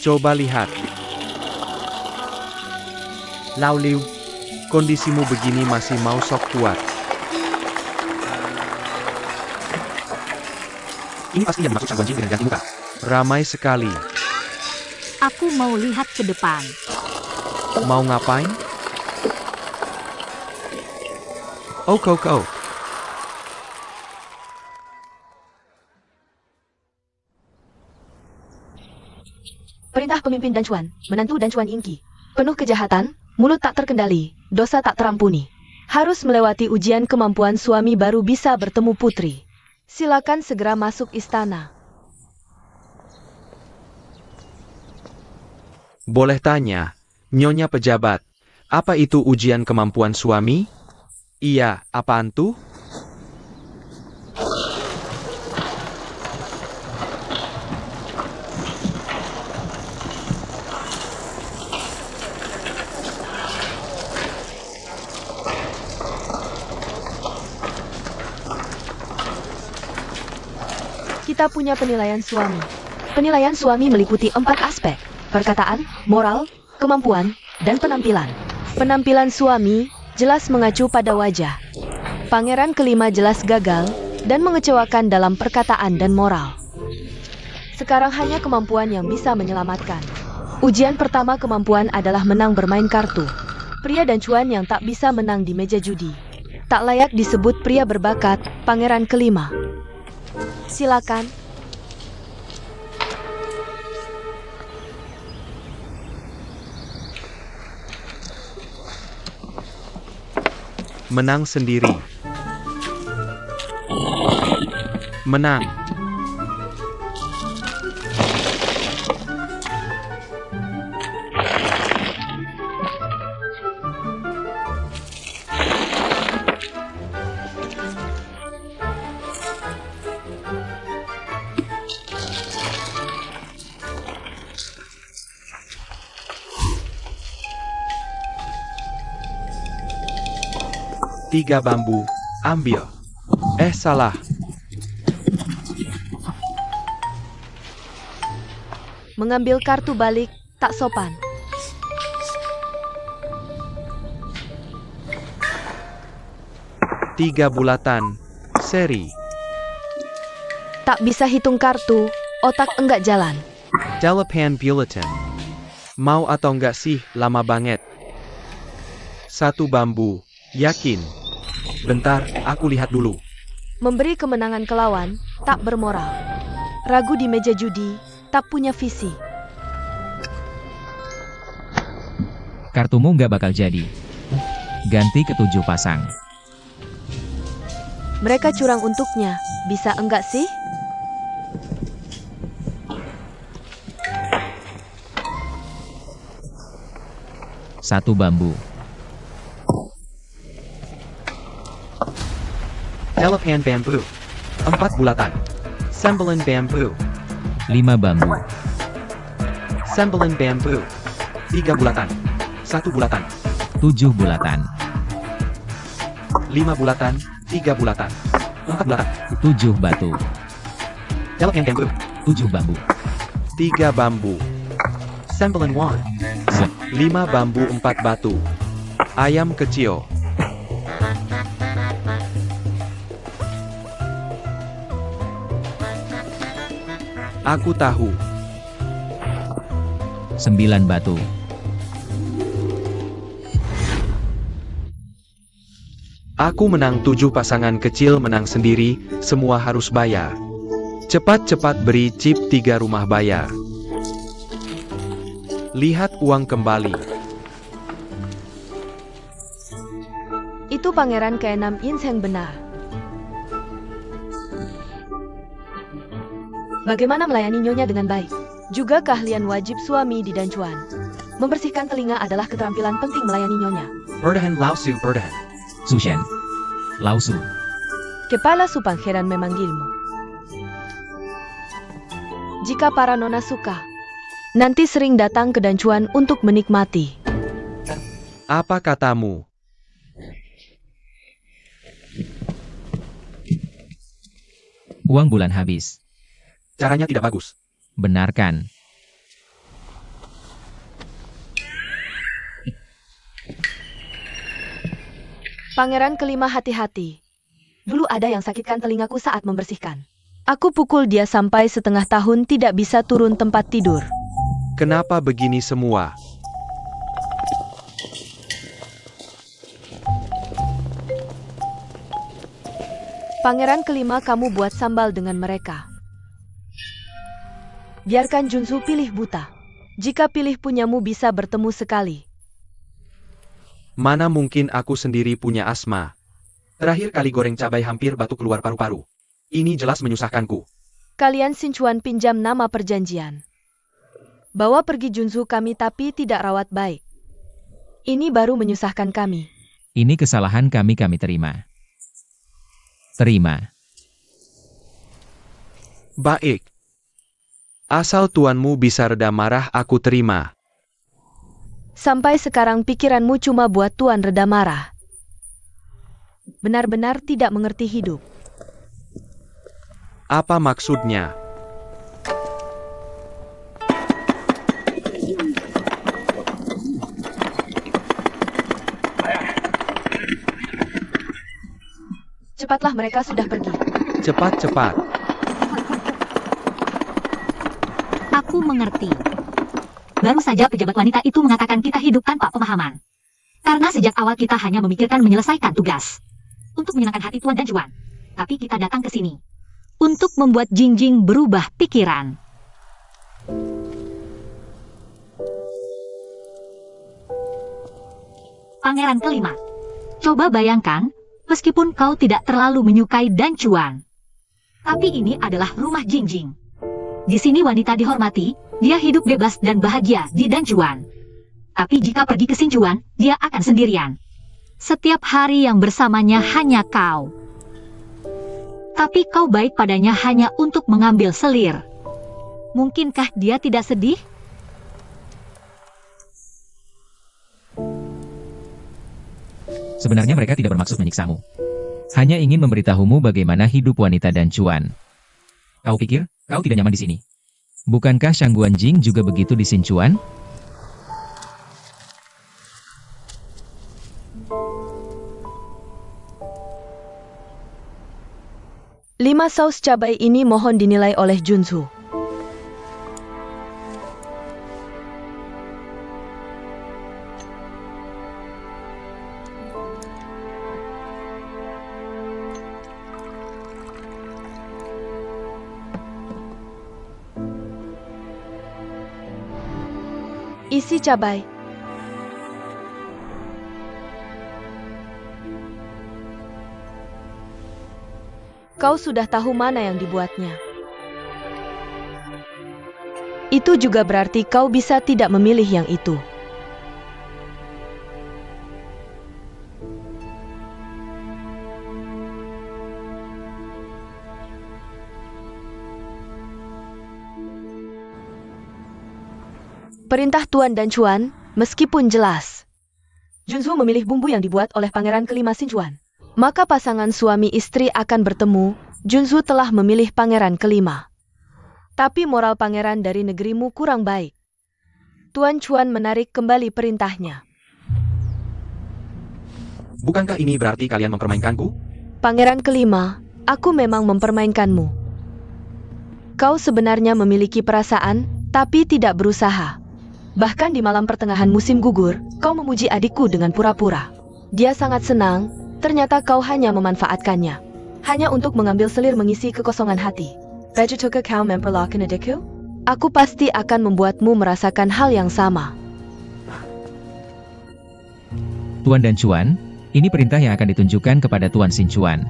Coba lihat. Lau Liu, kondisimu begini masih mau sok kuat. Ini pasti yang dimaksud Shang Guanjing dengan ganti muka. Ramai sekali. Aku mau lihat ke depan. Mau ngapain? Oh. Perintah pemimpin Danchuan, menantu Danchuan Inki. Penuh kejahatan, mulut tak terkendali, dosa tak terampuni. Harus melewati ujian kemampuan suami baru bisa bertemu putri. Silakan segera masuk istana. Boleh tanya, Nyonya pejabat, apa itu ujian kemampuan suami? Iya, apaan tuh? Kita punya penilaian suami. Penilaian suami meliputi 4 aspek: perkataan, moral, kemampuan, dan penampilan. Penampilan suami jelas mengacu pada wajah. Pangeran kelima jelas gagal dan mengecewakan dalam perkataan dan moral. Sekarang hanya kemampuan yang bisa menyelamatkan. Ujian pertama kemampuan adalah menang bermain kartu. Pria Danchuan yang tak bisa menang di meja judi. Tak layak disebut pria berbakat, pangeran kelima. Silakan. Menang sendiri. Menang. Tiga bambu, ambil. Salah. Mengambil kartu balik, tak sopan. Tiga bulatan, seri. Tak bisa hitung kartu, otak enggak jalan. Delapan bulletin. Mau atau enggak sih, lama banget. Satu bambu, yakin. Bentar, aku lihat dulu. Memberi kemenangan ke lawan, tak bermoral. Ragu di meja judi, tak punya visi. Kartumu nggak bakal jadi. Ganti ke 7 pasang. Mereka curang untuknya, bisa enggak sih? Satu bambu. Delapan bambu. 4 bulatan. Sembilan bambu. 5 bambu. Sembilan bambu. 3 bulatan. 1 bulatan. 7 bulatan. 5 bulatan. 3 bulatan. 4 bulatan. 7 batu. Delapan bambu. 7 bambu. 3 bambu. Sembilan won. 5 bambu 4 batu. Ayam kecil. Aku tahu. 9 batu. Aku menang 7 pasangan kecil menang sendiri, semua harus bayar. Cepat-cepat beri chip 3 rumah bayar. Lihat uang kembali. Itu pangeran ke-6 Yin yang benar. Bagaimana melayani nyonya dengan baik? Juga keahlian wajib suami di Danchuan. Membersihkan telinga adalah keterampilan penting melayani nyonya. Berdahan Lao Su berdahan. Sushen. Lausu. Kepala Su Pangeran memanggilmu. Jika para nona suka, nanti sering datang ke Danchuan untuk menikmati. Apa katamu? Uang bulan habis. Caranya tidak bagus. Benarkan. Pangeran kelima hati-hati. Dulu ada yang sakitkan telingaku saat membersihkan. Aku pukul dia sampai setengah tahun tidak bisa turun tempat tidur. Kenapa begini semua? Pangeran kelima, kamu buat sambal dengan mereka. Biarkan Junsu pilih buta. Jika pilih punyamu bisa bertemu sekali. Mana mungkin aku sendiri punya asma. Terakhir kali goreng cabai hampir batuk keluar paru-paru. Ini jelas menyusahkanku. Kalian Sinchuan pinjam nama perjanjian. Bawa pergi Junsu kami tapi tidak rawat baik. Ini baru menyusahkan kami. Ini kesalahan kami terima. Terima. Baik. Asal tuanmu bisa reda marah, aku terima. Sampai sekarang pikiranmu cuma buat tuan reda marah. Benar-benar tidak mengerti hidup. Apa maksudnya? Cepatlah, mereka sudah pergi. Cepat-cepat. Aku mengerti. Baru saja pejabat wanita itu mengatakan kita hidup tanpa pemahaman. Karena sejak awal kita hanya memikirkan menyelesaikan tugas. Untuk menyenangkan hati Tuan dan Juan. Tapi kita datang ke sini. Untuk membuat Jingjing berubah pikiran. Pangeran kelima. Coba bayangkan, meskipun kau tidak terlalu menyukai Dan Juan. Tapi ini adalah rumah Jingjing. Di sini wanita dihormati, dia hidup bebas dan bahagia di Dan Juan. Tapi jika pergi ke Sinjuan, dia akan sendirian. Setiap hari yang bersamanya hanya kau. Tapi kau baik padanya hanya untuk mengambil selir. Mungkinkah dia tidak sedih? Sebenarnya mereka tidak bermaksud menyiksamu. Hanya ingin memberitahumu bagaimana hidup wanita Dan Juan. Kau pikir, kau tidak nyaman di sini? Bukankah Shang Guanjing juga begitu di Sinchuan? Lima saus cabai ini mohon dinilai oleh Junsu. Isi cabai. Kau sudah tahu mana yang dibuatnya. Itu juga berarti kau bisa tidak memilih yang itu. Perintah Tuan dan Chuan, meskipun jelas. Junsu memilih bumbu yang dibuat oleh Pangeran kelima Sinchuan. Maka pasangan suami istri akan bertemu. Junsu telah memilih Pangeran kelima. Tapi moral pangeran dari negerimu kurang baik. Tuan Chuan menarik kembali perintahnya. Bukankah ini berarti kalian mempermainkanku? Pangeran kelima, aku memang mempermainkanmu. Kau sebenarnya memiliki perasaan, tapi tidak berusaha. Bahkan di malam pertengahan musim gugur, kau memuji adikku dengan pura-pura. Dia sangat senang, ternyata kau hanya memanfaatkannya. Hanya untuk mengambil selir mengisi kekosongan hati. Begitukah kau memperlakukan adikku? Aku pasti akan membuatmu merasakan hal yang sama. Tuan dan Chuan, ini perintah yang akan ditunjukkan kepada Tuan Sinchuan.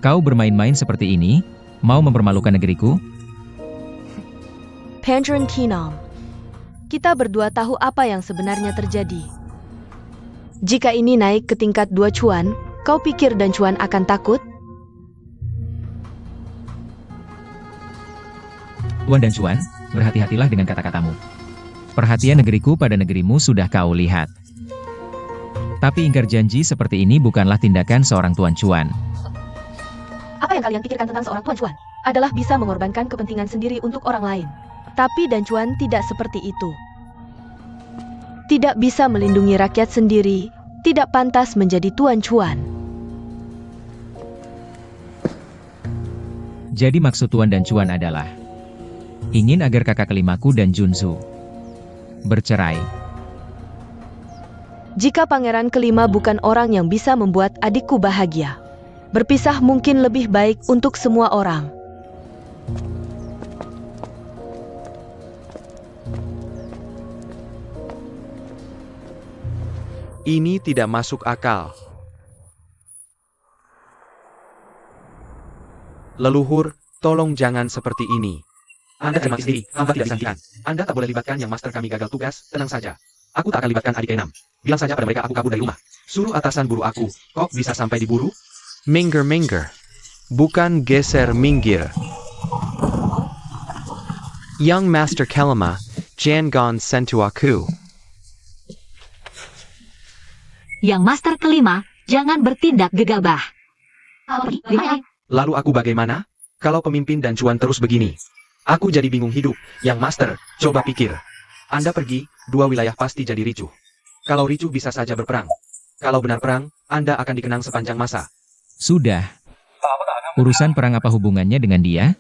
Kau bermain-main seperti ini, mau mempermalukan negeriku? Pangeran Kinom. Kita berdua tahu apa yang sebenarnya terjadi. Jika ini naik ke tingkat 2 Chuan, kau pikir Dan Chuan akan takut? Tuan dan Chuan, berhati-hatilah dengan kata-katamu. Perhatian negeriku pada negerimu sudah kau lihat. Tapi ingkar janji seperti ini bukanlah tindakan seorang Tuan Chuan. Apa yang kalian pikirkan tentang seorang Tuan Chuan? Adalah bisa mengorbankan kepentingan sendiri untuk orang lain. Tapi Dan Chuan tidak seperti itu. Tidak bisa melindungi rakyat sendiri, tidak pantas menjadi Tuan Chuan. Jadi maksud Tuan dan Chuan adalah ingin agar kakak kelimaku dan Junsu bercerai. Jika pangeran kelima bukan orang yang bisa membuat adikku bahagia, berpisah mungkin lebih baik untuk semua orang. Ini tidak masuk akal. Leluhur, tolong jangan seperti ini. Anda terima istri, hamba tidak disantikan. Anda tak boleh libatkan yang master kami gagal tugas, tenang saja. Aku tak akan libatkan adik keenam. Bilang saja pada mereka aku kabur dari rumah. Suruh atasan buru aku. Kok bisa sampai diburu? Minggir. Bukan geser minggir. Young Master Kelima, jangan sentuh aku. Yang master kelima, jangan bertindak gegabah. Lalu aku bagaimana? Kalau pemimpin dan cuan terus begini. Aku jadi bingung hidup. Yang master, coba pikir. Anda pergi, 2 wilayah pasti jadi ricuh. Kalau ricuh bisa saja berperang. Kalau benar perang, Anda akan dikenang sepanjang masa. Sudah. Urusan perang apa hubungannya dengan dia?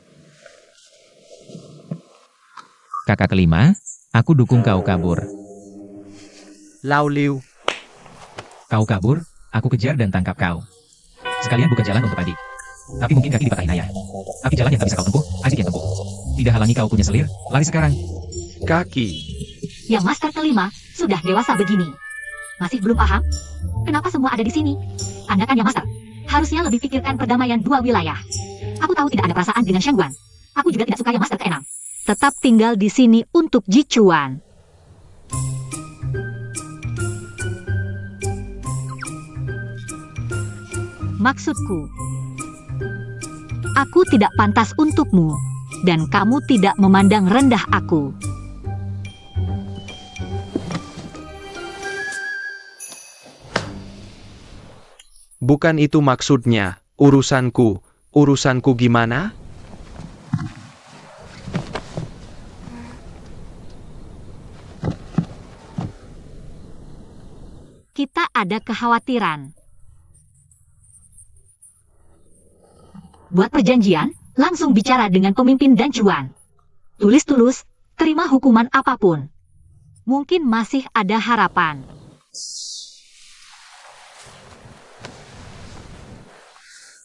Kakak kelima, aku dukung kau kabur. Lau Liu. Kau kabur, aku kejar dan tangkap kau. Sekalian buka jalan untuk adik. Tapi mungkin kaki dipatahin ayah. Tapi jalan yang tak bisa kau tempuh, adik yang tempuh. Tidak halangi kau punya selir, lari sekarang. Kaki. Yang master kelima, sudah dewasa begini. Masih belum paham? Kenapa semua ada di sini? Anda kan yang master. Harusnya lebih pikirkan perdamaian 2 wilayah. Aku tahu tidak ada perasaan dengan Shangguan. Aku juga tidak suka yang master ke-6. Tetap tinggal di sini untuk Ji Chuan. Maksudku, aku tidak pantas untukmu, dan kamu tidak memandang rendah aku. Bukan itu maksudnya. Urusanku gimana? Kita ada kekhawatiran. Buat perjanjian, langsung bicara dengan pemimpin dan cuan. Tulis-tulus, terima hukuman apapun. Mungkin masih ada harapan.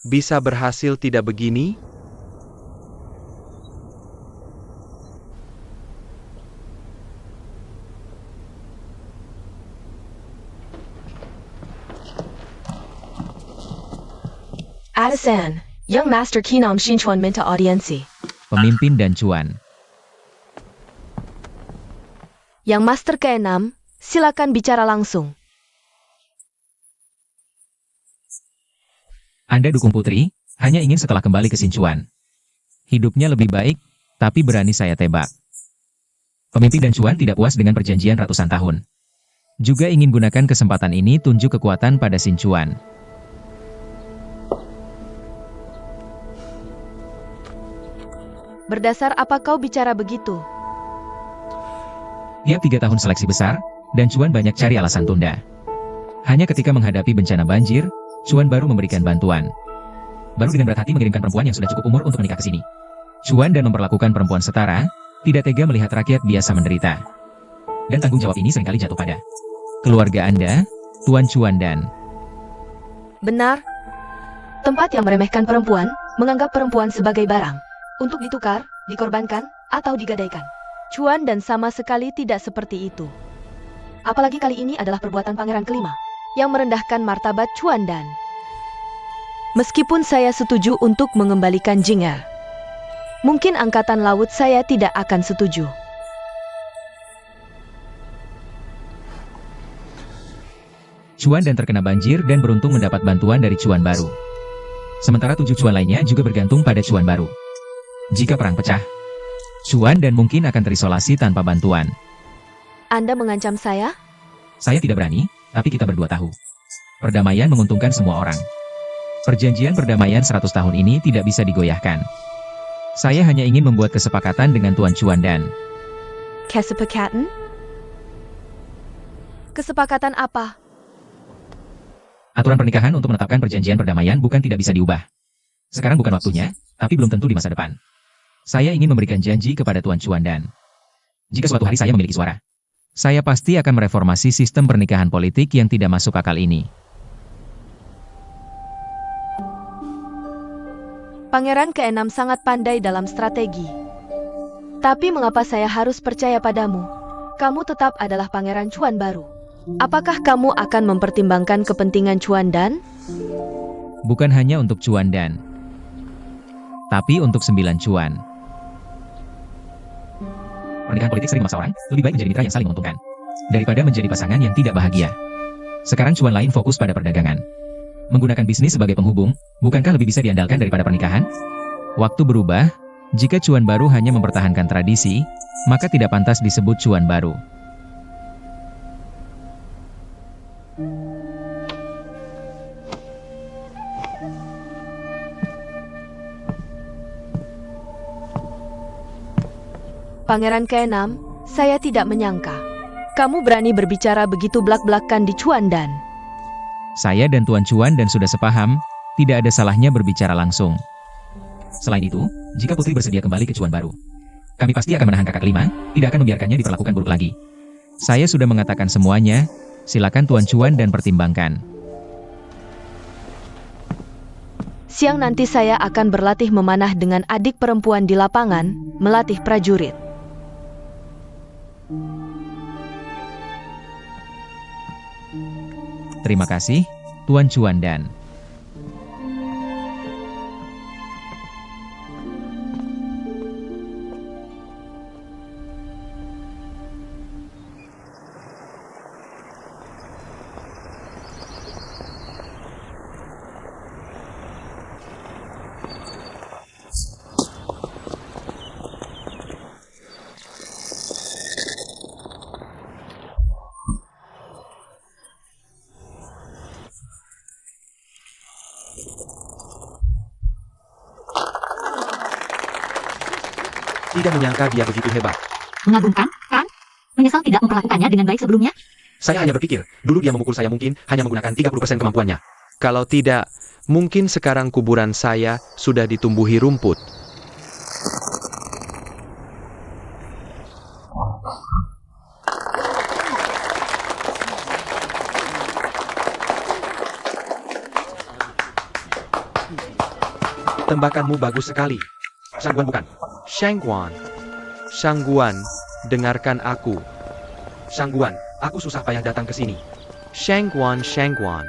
Bisa berhasil tidak begini? Atasan, Young Master Kinam Shinchuan minta audiensi. Pemimpin dan Cuan. Yang Master ke-6, silakan bicara langsung. Anda dukung putri, hanya ingin setelah kembali ke Sinchuan. Hidupnya lebih baik, tapi berani saya tebak. Pemimpin dan Cuan tidak puas dengan perjanjian ratusan tahun. Juga ingin gunakan kesempatan ini tunjuk kekuatan pada Sinchuan. Berdasar apa kau bicara begitu? Tiap 3 tahun seleksi besar, dan Cuan banyak cari alasan tunda. Hanya ketika menghadapi bencana banjir, Cuan baru memberikan bantuan. Baru dengan berat hati mengirimkan perempuan yang sudah cukup umur untuk menikah ke sini. Cuan dan memperlakukan perempuan setara, tidak tega melihat rakyat biasa menderita. Dan tanggung jawab ini seringkali jatuh pada keluarga Anda, Tuan Cuan dan... Benar. Tempat yang meremehkan perempuan, menganggap perempuan sebagai barang. Untuk ditukar, dikorbankan, atau digadaikan. Cuan dan sama sekali tidak seperti itu. Apalagi kali ini adalah perbuatan pangeran kelima, yang merendahkan martabat Cuan dan... Meskipun saya setuju untuk mengembalikan Jing'er, mungkin angkatan laut saya tidak akan setuju. Cuan dan terkena banjir dan beruntung mendapat bantuan dari Cuan baru. Sementara 7 Cuan lainnya juga bergantung pada Cuan baru. Jika perang pecah, Cuan dan mungkin akan terisolasi tanpa bantuan. Anda mengancam saya? Saya tidak berani, tapi kita berdua tahu. Perdamaian menguntungkan semua orang. Perjanjian perdamaian 100 tahun ini tidak bisa digoyahkan. Saya hanya ingin membuat kesepakatan dengan Tuan Cuan dan... Kesepakatan? Kesepakatan apa? Aturan pernikahan untuk menetapkan perjanjian perdamaian bukan tidak bisa diubah. Sekarang bukan waktunya, tapi belum tentu di masa depan. Saya ingin memberikan janji kepada Tuan Chuan Dan. Jika suatu hari saya memiliki suara, saya pasti akan mereformasi sistem pernikahan politik yang tidak masuk akal ini. Pangeran ke-6 sangat pandai dalam strategi. Tapi mengapa saya harus percaya padamu? Kamu tetap adalah Pangeran Chuan baru. Apakah kamu akan mempertimbangkan kepentingan Chuan Dan? Bukan hanya untuk Chuan Dan, tapi untuk 9 Chuan. Pernikahan politik sering memaksa orang, lebih baik menjadi mitra yang saling menguntungkan, daripada menjadi pasangan yang tidak bahagia. Sekarang Chuan lain fokus pada perdagangan. Menggunakan bisnis sebagai penghubung, bukankah lebih bisa diandalkan daripada pernikahan? Waktu berubah, jika Chuan baru hanya mempertahankan tradisi, maka tidak pantas disebut Chuan baru. Pangeran ke-6, saya tidak menyangka. Kamu berani berbicara begitu blak-blakan di Chuan Dan. Saya dan Tuan Chuan dan sudah sepaham, tidak ada salahnya berbicara langsung. Selain itu, jika putri bersedia kembali ke Chuan baru, kami pasti akan menahan kakak kelima, tidak akan membiarkannya diperlakukan buruk lagi. Saya sudah mengatakan semuanya, silakan Tuan Chuan dan pertimbangkan. Siang nanti saya akan berlatih memanah dengan adik perempuan di lapangan, melatih prajurit. Terima kasih, Tuan Chuan Dan. Tidak menyangka dia begitu hebat. Mengagumkan, kan? Menyesal tidak memperlakukannya dengan baik sebelumnya? Saya hanya berpikir, dulu dia memukul saya mungkin hanya menggunakan 30% kemampuannya. Kalau tidak, mungkin sekarang kuburan saya sudah ditumbuhi rumput. Tembakanmu bagus sekali. Shangguan bukan. Shangguan. Shangguan, dengarkan aku. Shangguan, aku susah payah datang ke sini. Shangguan, Shangguan.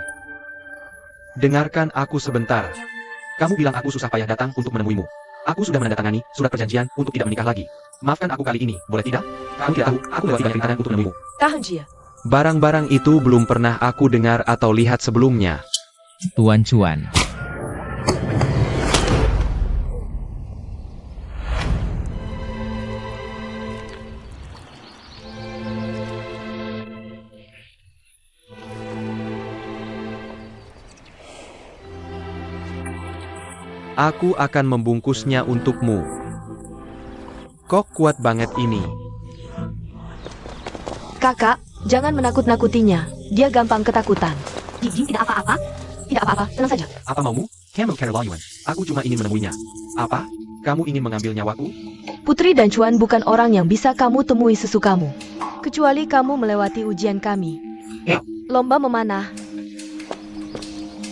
Dengarkan aku sebentar. Kamu bilang aku susah payah datang untuk menemuimu. Aku sudah menandatangani surat perjanjian untuk tidak menikah lagi. Maafkan aku kali ini, boleh tidak? Kamu tidak tahu, aku lewati banyak rintangan untuk menemuimu. Tahan Jia. Barang-barang itu belum pernah aku dengar atau lihat sebelumnya. Tuan Chuan. Aku akan membungkusnya untukmu. Kok kuat banget ini? Kakak, jangan menakut-nakutinya. Dia gampang ketakutan. Jingjing tidak apa-apa? Tidak apa-apa, tenang saja. Apa maumu? Camel Caroline. Aku cuma ingin menemuinya. Apa? Kamu ingin mengambil nyawaku? Putri dan Chuan bukan orang yang bisa kamu temui sesukamu. Kecuali kamu melewati ujian kami. Lomba memanah.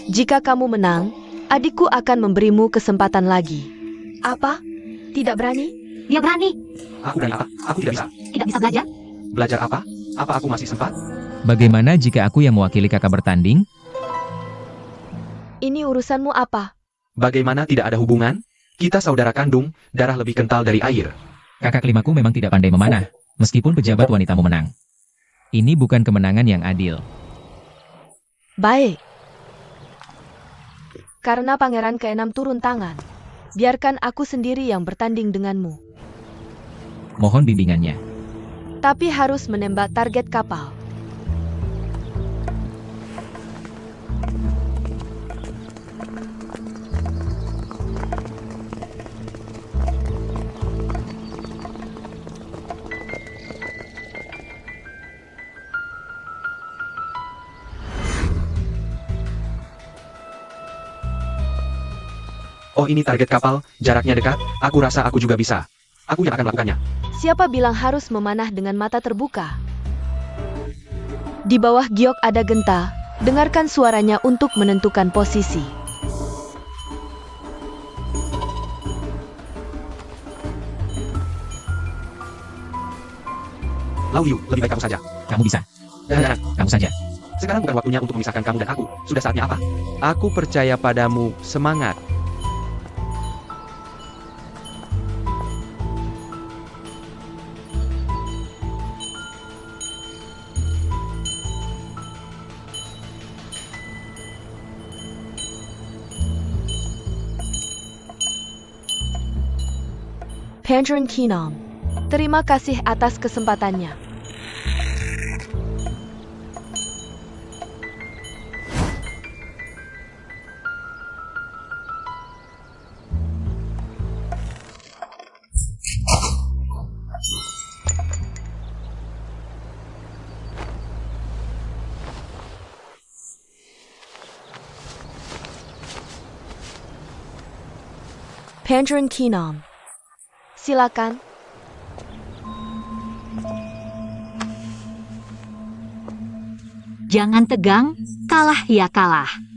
Jika kamu menang, adikku akan memberimu kesempatan lagi. Apa? Tidak berani? Dia berani. Aku berani apa? Aku tidak bisa. Tidak bisa belajar? Belajar apa? Apa aku masih sempat? Bagaimana jika aku yang mewakili kakak bertanding? Ini urusanmu apa? Bagaimana tidak ada hubungan? Kita saudara kandung, darah lebih kental dari air. Kakak kelimaku memang tidak pandai memanah, meskipun pejabat wanitamu menang. Ini bukan kemenangan yang adil. Baik. Karena Pangeran ke-6 turun tangan, biarkan aku sendiri yang bertanding denganmu. Mohon bimbingannya. Tapi harus menembak target kapal. Oh, ini target kapal, jaraknya dekat, aku rasa aku juga bisa. Aku yang akan melakukannya. Siapa bilang harus memanah dengan mata terbuka? Di bawah giok ada genta, dengarkan suaranya untuk menentukan posisi. Lau Liu, lebih baik kamu saja. Kamu bisa. Jangan. Kamu saja. Sekarang bukan waktunya untuk memisahkan kamu dan aku. Sudah saatnya apa? Aku percaya padamu, semangat. Pandren Kinom, terima kasih atas kesempatannya. Pandren Kinom, silakan. Jangan tegang, kalah ya kalah.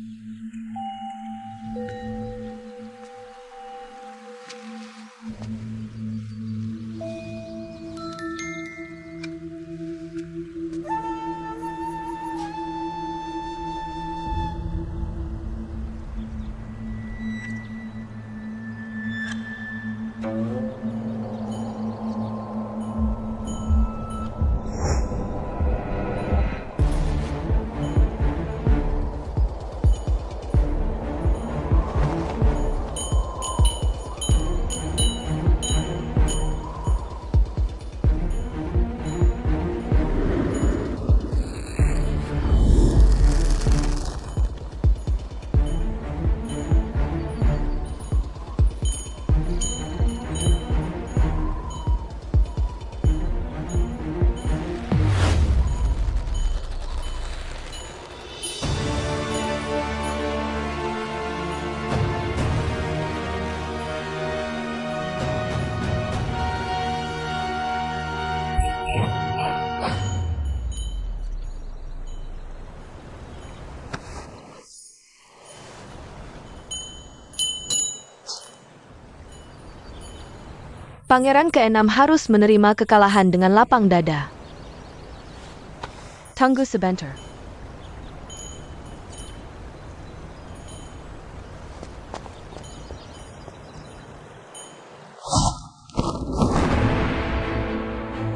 Pangeran ke-6 harus menerima kekalahan dengan lapang dada. Tunggu sebentar.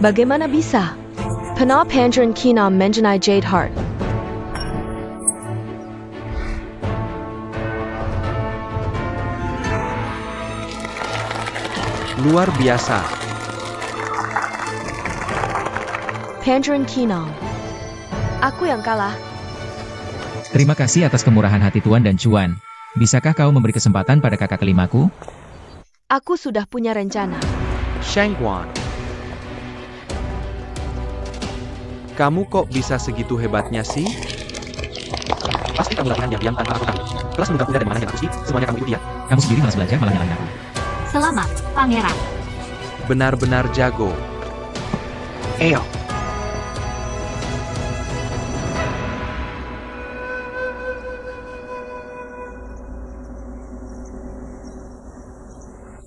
Bagaimana bisa? Penau Pandren Kinom menjenai Jade Heart. Luar biasa. Pandren Kinom. Aku yang kalah. Terima kasih atas kemurahan hati Tuan dan Cuan. Bisakah kau memberi kesempatan pada kakak kelimaku? Aku sudah punya rencana. Shangguan. Kamu kok bisa segitu hebatnya sih? Pasti kamu latihan diam-diam tanpa aku tahu. Kelas menunggu kuda dan mana yang aku sih, semuanya kamu ikuti ya. Kamu sendiri malas belajar malah nyalahin aku. Selamat, Pangeran. Benar-benar jago. Eyo.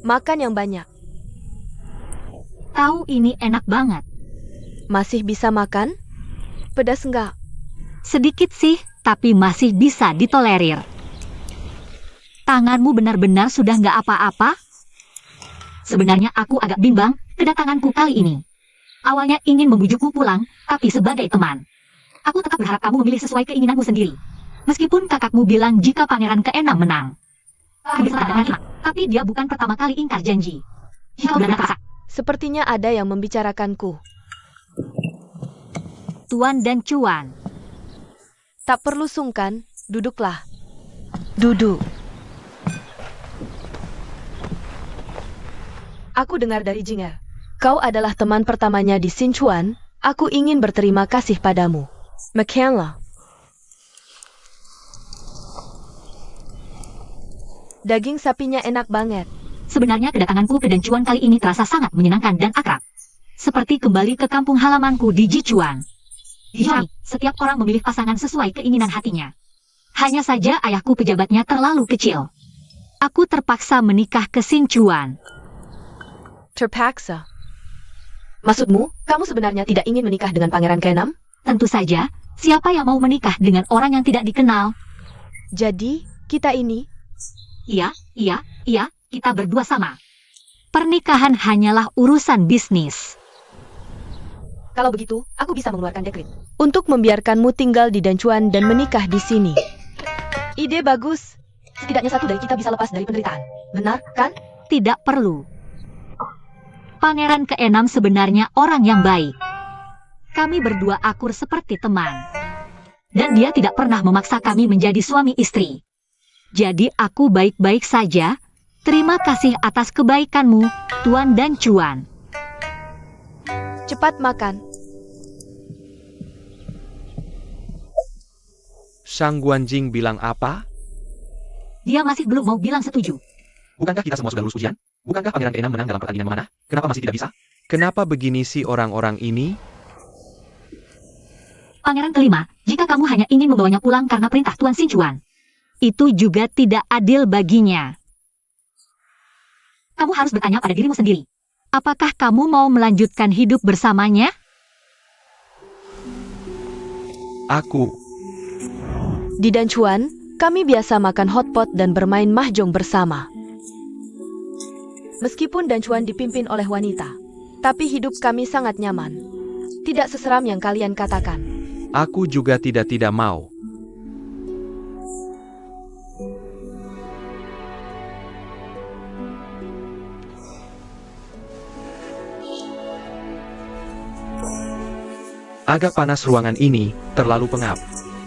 Makan yang banyak. Tahu ini enak banget. Masih bisa makan? Pedas enggak? Sedikit sih, tapi masih bisa ditolerir. Tanganmu benar-benar sudah nggak apa-apa? Sebenarnya aku agak bimbang kedatanganku kali ini. Awalnya ingin membujukmu pulang, tapi sebagai teman. Aku tetap berharap kamu memilih sesuai keinginanmu sendiri. Meskipun kakakmu bilang jika pangeran ke-6 menang. Aku bisa dengan tapi dia bukan pertama kali ingkar janji. Kau benar paksa. Sepertinya ada yang membicarakanku. Tuan dan Cuan. Tak perlu sungkan, duduklah. Duduk. Aku dengar dari Jinger. Kau adalah teman pertamanya di Sinchuan. Aku ingin berterima kasih padamu. McCanla. Daging sapinya enak banget. Sebenarnya kedatanganku ke Dancuan kali ini terasa sangat menyenangkan dan akrab. Seperti kembali ke kampung halamanku di Jichuan. Di sini, setiap orang memilih pasangan sesuai keinginan hatinya. Hanya saja ayahku pejabatnya terlalu kecil. Aku terpaksa menikah ke Sinchuan. Terpaksa. Maksudmu, kamu sebenarnya tidak ingin menikah dengan pangeran ke-6? Tentu saja, siapa yang mau menikah dengan orang yang tidak dikenal? Jadi, kita ini... Iya, kita berdua sama. Pernikahan hanyalah urusan bisnis. Kalau begitu, aku bisa mengeluarkan dekret untuk membiarkanmu tinggal di Dancuan dan menikah di sini. Ide bagus. Setidaknya satu dari kita bisa lepas dari penderitaan. Benar, kan? Tidak perlu. Pangeran ke-6 sebenarnya orang yang baik. Kami berdua akur seperti teman. Dan dia tidak pernah memaksa kami menjadi suami istri. Jadi aku baik-baik saja. Terima kasih atas kebaikanmu, Tuan Dancuan. Cepat makan. Shang Guanjing bilang apa? Dia masih belum mau bilang setuju. Bukankah kita semua sudah lulus ujian? Bukankah pangeran ke-6 menang dalam pertandingan memanah? Kenapa masih tidak bisa? Kenapa begini sih orang-orang ini? Pangeran ke-5, jika kamu hanya ingin membawanya pulang karena perintah Tuan Sinchuan, itu juga tidak adil baginya. Kamu harus bertanya pada dirimu sendiri. Apakah kamu mau melanjutkan hidup bersamanya? Aku. Di Dancuan, kami biasa makan hotpot dan bermain mahjong bersama. Meskipun Dancuan dipimpin oleh wanita, tapi hidup kami sangat nyaman. Tidak seseram yang kalian katakan. Aku juga tidak mau. Agak panas ruangan ini, terlalu pengap.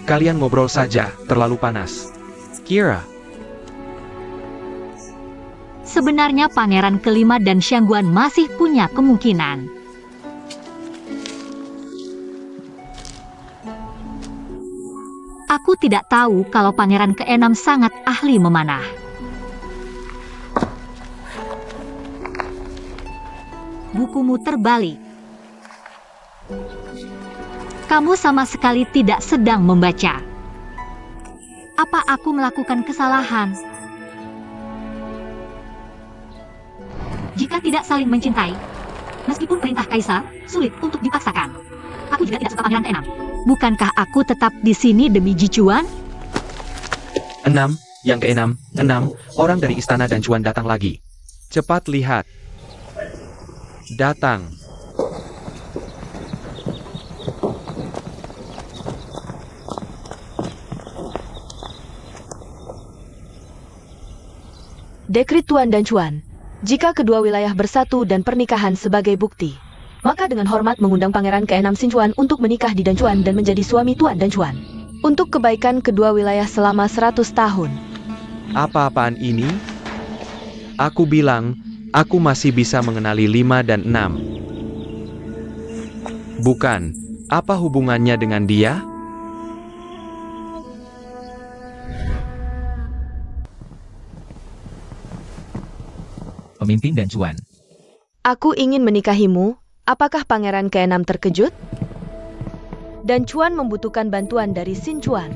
Kalian ngobrol saja, terlalu panas. Kira. Sebenarnya Pangeran ke-5 dan Xiangguan masih punya kemungkinan. Aku tidak tahu kalau Pangeran ke-6 sangat ahli memanah. Bukumu terbalik. Kamu sama sekali tidak sedang membaca. Apa aku melakukan kesalahan? Jika tidak saling mencintai, meskipun perintah kaisar, sulit untuk dipaksakan. Aku juga tidak suka Pangeran ke-6. Bukankah aku tetap di sini demi Jichuan? 6, yang ke-6, 6, orang dari istana Dancuan datang lagi. Cepat lihat. Datang. Dekrit Tuan Dancuan, jika kedua wilayah bersatu dan pernikahan sebagai bukti, maka dengan hormat mengundang Pangeran ke-6 Sinchuan untuk menikah di Dancuan dan menjadi suami Tuan Dancuan. Untuk kebaikan kedua wilayah selama 100 tahun. Apa-apaan ini? Aku bilang, aku masih bisa mengenali 5 dan 6. Bukan, apa hubungannya dengan dia? Pemimpin Dancuan. Aku ingin menikahimu, apakah Pangeran ke-6 terkejut? Dancuan membutuhkan bantuan dari Sinchuan.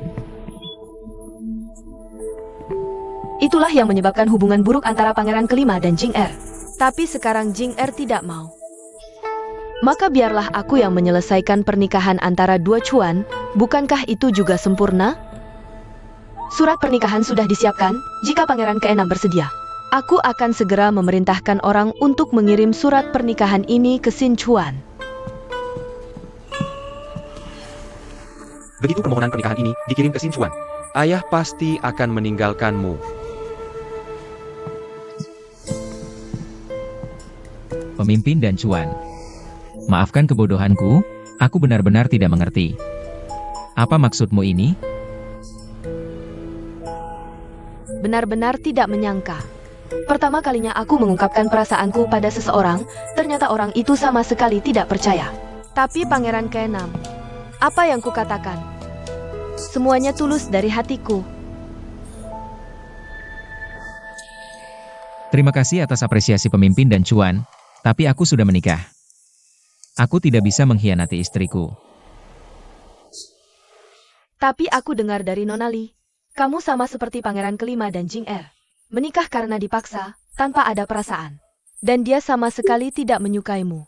Itulah yang menyebabkan hubungan buruk antara Pangeran ke-5 dan Jing Er. Tapi sekarang Jing Er tidak mau. Maka biarlah aku yang menyelesaikan pernikahan antara dua Chuan, bukankah itu juga sempurna? Surat pernikahan sudah disiapkan, jika Pangeran ke-6 bersedia. Aku akan segera memerintahkan orang untuk mengirim surat pernikahan ini ke Sinchuan. Begitu permohonan pernikahan ini dikirim ke Sinchuan, ayah pasti akan meninggalkanmu. Pemimpin Dancuan. Maafkan kebodohanku, aku benar-benar tidak mengerti. Apa maksudmu ini? Benar-benar tidak menyangka. Pertama kalinya aku mengungkapkan perasaanku pada seseorang, ternyata orang itu sama sekali tidak percaya. Tapi Pangeran ke-6, apa yang kukatakan? Semuanya tulus dari hatiku. Terima kasih atas apresiasi pemimpin dan cuan, tapi aku sudah menikah. Aku tidak bisa mengkhianati istriku. Tapi aku dengar dari Nona Li, kamu sama seperti Pangeran Kelima dan Jing Er. Menikah karena dipaksa, tanpa ada perasaan. Dan dia sama sekali tidak menyukaimu.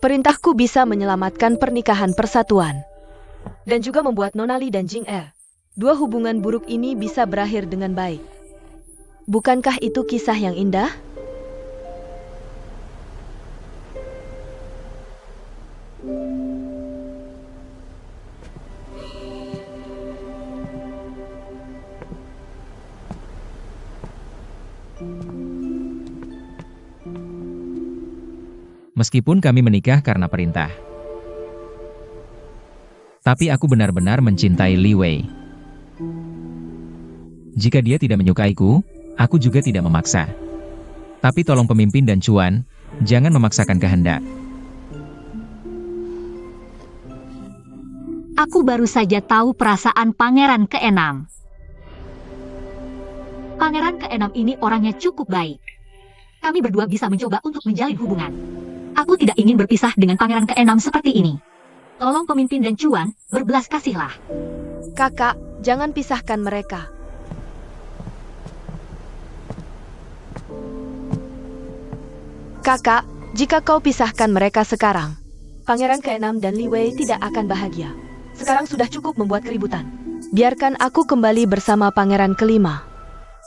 Perintahku bisa menyelamatkan pernikahan persatuan. Dan juga membuat Nona Li dan Jing Er. Dua hubungan buruk ini bisa berakhir dengan baik. Bukankah itu kisah yang indah? Meskipun kami menikah karena perintah. Tapi aku benar-benar mencintai Li Wei. Jika dia tidak menyukaiku, aku juga tidak memaksa. Tapi tolong pemimpin dan cuan, jangan memaksakan kehendak. Aku baru saja tahu perasaan Pangeran ke-6. Pangeran ke-6 ini orangnya cukup baik. Kami berdua bisa mencoba untuk menjalin hubungan. Aku tidak ingin berpisah dengan Pangeran ke-6 seperti ini. Tolong pemimpin dan cuan, berbelas kasihlah. Kakak, jangan pisahkan mereka. Kakak, jika kau pisahkan mereka sekarang, Pangeran ke-6 dan Li Wei tidak akan bahagia. Sekarang sudah cukup membuat keributan. Biarkan aku kembali bersama Pangeran ke-5.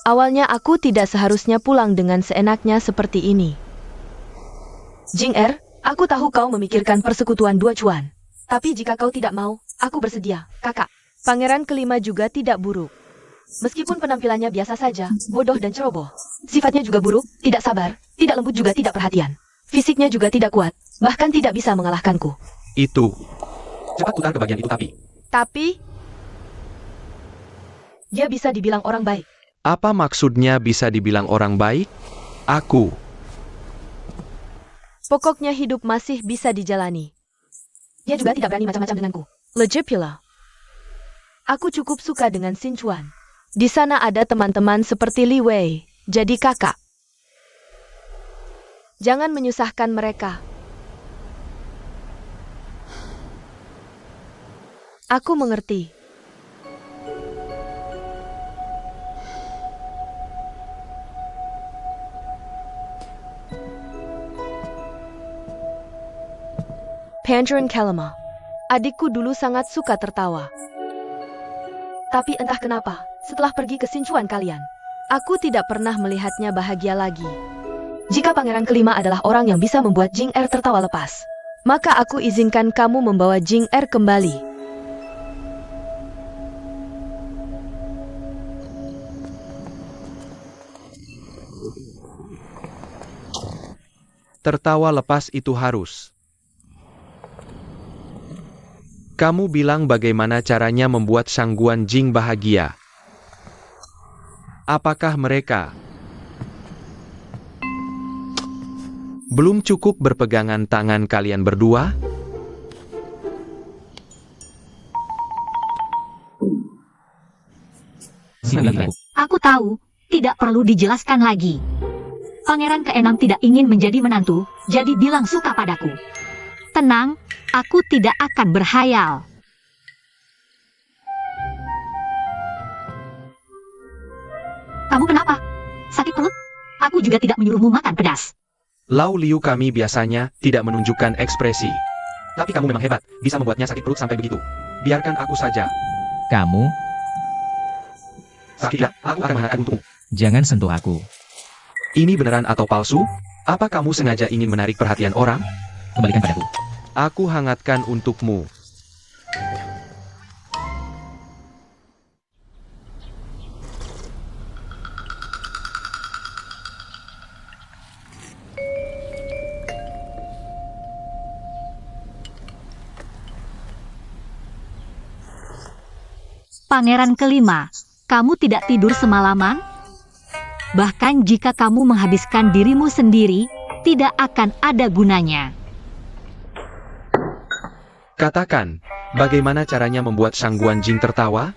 Awalnya aku tidak seharusnya pulang dengan seenaknya seperti ini. Jing Er, aku tahu kau memikirkan persekutuan dua cuan. Tapi jika kau tidak mau, aku bersedia, kakak. Pangeran ke-5 juga tidak buruk. Meskipun penampilannya biasa saja, bodoh dan ceroboh. Sifatnya juga buruk, tidak sabar, tidak lembut juga tidak perhatian. Fisiknya juga tidak kuat, bahkan tidak bisa mengalahkanku. Itu. Cepat putar ke bagian itu Tapi, dia bisa dibilang orang baik. Apa maksudnya bisa dibilang orang baik? Aku. Pokoknya hidup masih bisa dijalani. Dia juga tidak berani macam-macam denganku. Legit pula. Aku cukup suka dengan Xin Chuan. Di sana ada teman-teman seperti Li Wei, jadi kakak. Jangan menyusahkan mereka. Aku mengerti. Pangeran Kelima. Adikku dulu sangat suka tertawa. Tapi entah kenapa, setelah pergi ke Xin Chuan kalian, aku tidak pernah melihatnya bahagia lagi. Jika Pangeran ke-5 adalah orang yang bisa membuat Jing Er tertawa lepas, maka aku izinkan kamu membawa Jing Er kembali. Tertawa lepas itu harus. Kamu bilang bagaimana caranya membuat Shangguan Jing bahagia. Apakah mereka belum cukup berpegangan tangan kalian berdua? Aku tahu, tidak perlu dijelaskan lagi. Pangeran ke-6 tidak ingin menjadi menantu, jadi bilang suka padaku. Tenang, aku tidak akan berhayal. Kamu kenapa? Sakit perut? Aku juga tidak menyuruhmu makan pedas. Lau Liu kami biasanya tidak menunjukkan ekspresi. Tapi kamu memang hebat, bisa membuatnya sakit perut sampai begitu. Biarkan aku saja. Kamu, Sakit tidak, aku akan mengangkat untukmu. jangan sentuh aku. Ini beneran atau palsu? Apa kamu sengaja ingin menarik perhatian orang? Kembalikan padaku. Aku hangatkan untukmu. Pangeran ke-5, kamu tidak tidur semalaman? Bahkan jika kamu menghabiskan dirimu sendiri, tidak akan ada gunanya. Katakan, bagaimana caranya membuat Sang Guanjing tertawa?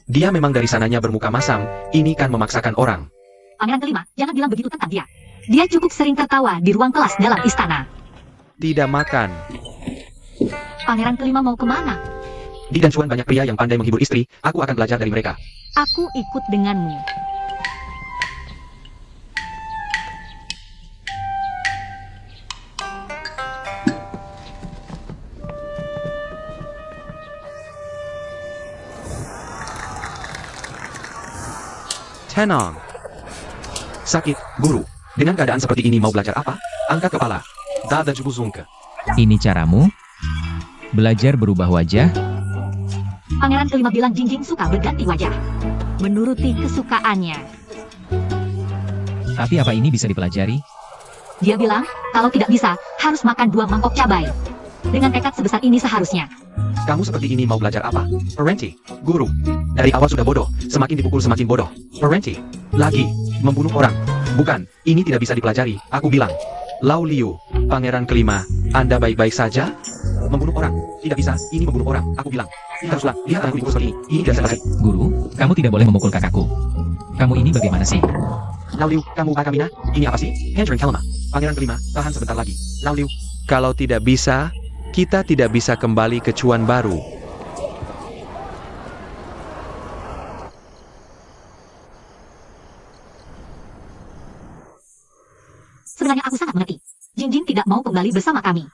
Dia memang dari sananya bermuka masam, ini kan memaksakan orang. Pangeran kelima, jangan bilang begitu tentang dia. Dia cukup sering tertawa di ruang kelas dalam istana. Tidak makan. Pangeran kelima mau kemana? Di dan Chuan banyak pria yang pandai menghibur istri, aku akan belajar dari mereka. Aku ikut denganmu. Tenang. Sakit, guru. Dengan keadaan seperti ini mau belajar apa? Angkat kepala. Dada jubuzungke. Ini caramu? Belajar berubah wajah? Pangeran kelima bilang Jingjing suka berganti wajah. Menuruti kesukaannya. Tapi apa ini bisa dipelajari? Dia bilang, kalau tidak bisa, harus makan 2 mangkok cabai. Dengan tekad sebesar ini seharusnya. Kamu seperti ini mau belajar apa? Parenti, guru. Dari awal sudah bodoh, semakin dipukul semakin bodoh. Parenti, lagi, membunuh orang. Bukan, ini tidak bisa dipelajari, aku bilang. Lau Liu, pangeran kelima, Anda baik-baik saja? Membunuh orang, tidak bisa, ini membunuh orang, aku bilang. Haruslah, lihat anakku dipukul seperti ini tidak selesai. Guru, kamu tidak boleh memukul kakakku. Kamu ini bagaimana sih? Lau Liu, kamu Akamina, ini apa sih? Hendrik Helma, pangeran kelima, tahan sebentar lagi. Lau Liu, kalau tidak bisa, kita tidak bisa kembali ke Chuan baru. Sebenarnya aku sangat mengerti. Jingjing tidak mau kembali bersama kami.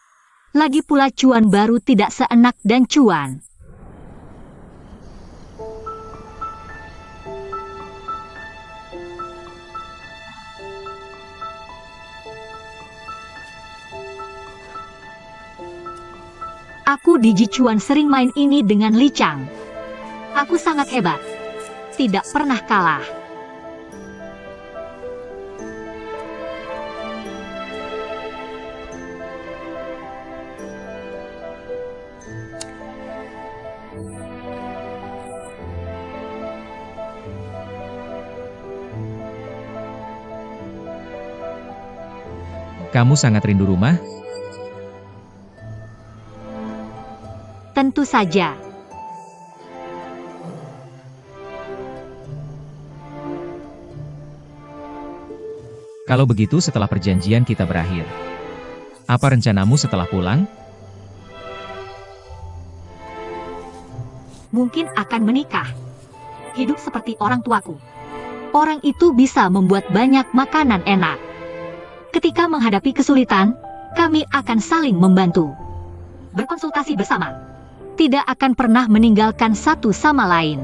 Lagi pula Chuan baru tidak seenak dan Chuan. Aku di Jichuan sering main ini dengan Li Chang. Aku sangat hebat. Tidak pernah kalah. Kamu sangat rindu rumah? Tentu saja. Kalau begitu setelah perjanjian kita berakhir. Apa rencanamu setelah pulang? Mungkin akan menikah. Hidup seperti orang tuaku. Orang itu bisa membuat banyak makanan enak. Ketika menghadapi kesulitan, kami akan saling membantu. Berkonsultasi bersama. Tidak akan pernah meninggalkan satu sama lain.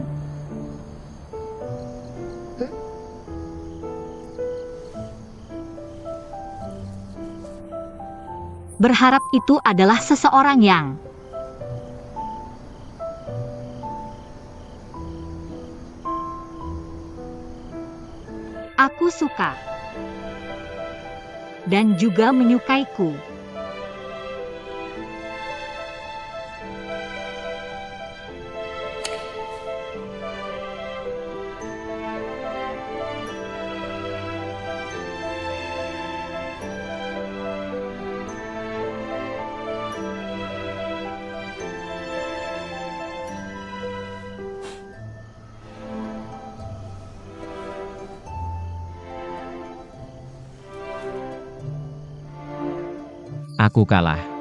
Berharap itu adalah seseorang yang aku suka dan juga menyukaiku. Aku kalah.